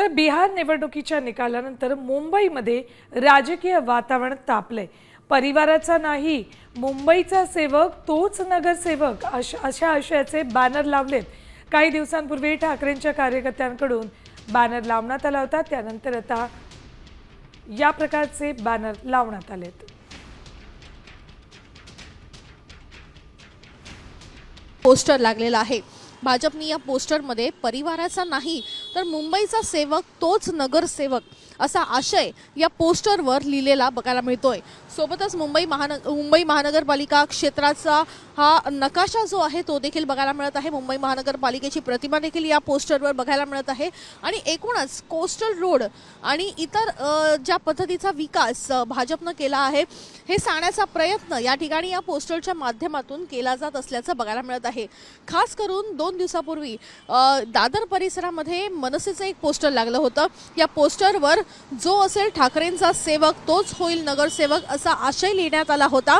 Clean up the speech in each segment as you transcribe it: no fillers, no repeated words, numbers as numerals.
तर बिहार निवडणुकीच्या निकालानंतर मुंबईमध्ये राजकीय वातावरण तापलंय। परिवाराचा नाही, मुंबईचा सेवक तोच नगरसेवक अशा आशयाचे बॅनर लावलेत। काही दिवसांपूर्वी ठाकरेंच्या कार्यकर्त्यांकडून बॅनर लावण्यात आला होता, त्यानंतर आता या प्रकारचे बॅनर लावण्यात आलेत। पोस्टर लागलेला आहे। भाजपने या पोस्टरमध्ये परिवाराचा नाही तर मुंबईचा सेवक तोच नगरसेवक असा आशय या पोस्टरवर लिहिलेला बघायला मिळतोय। सोबतच मुंबई महानगरपालिका क्षेत्राचा हा नकाशा जो आहे तो देखील बघायला मिळत आहे। मुंबई महानगरपालिकेची प्रतिमा देखील या पोस्टरवर बघायला मिळत आहे आणि एकूणच कोस्टल रोड आणि इतर ज्या पद्धतीचा विकास भाजपने केला आहे हे सांगण्याचा प्रयत्न या ठिकाणी या पोस्टरच्या माध्यमातून केला जात असल्याचं बघायला मिळत आहे। खास करून 2 दिवसापूर्वी दादर परिसरामध्ये मनसेचं एक पोस्टर लागलं होतं। या पोस्टरवर जो असेल ठाकरेंचा सेवक तोच होईल नगरसेवक असा आशय लिहिण्यात आला होता।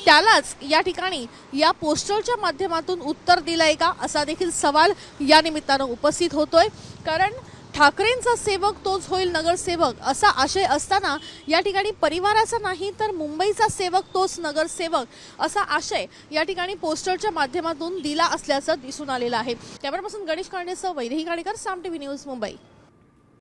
त्यालाच या ठिकाणी या पोस्टरच्या माध्यमातून उत्तर दिलंय का असा देखील सवाल या निमित्तानं उपस्थित होतोय। कारण ठाकरेंचा सेवक तोच होईल नगरसेवक असा आशय असताना या ठिकाणी परिवाराचा नाही तर मुंबईचा सेवक तोच नगरसेवक असा आशय या ठिकाणी पोस्टरच्या माध्यमातून दिला असल्याचं दिसून आलेलं आहे। कॅमेरापर्सन गणेश कांडेसह वैदेही काणेकर, साम टीव्ही न्यूज, मुंबई।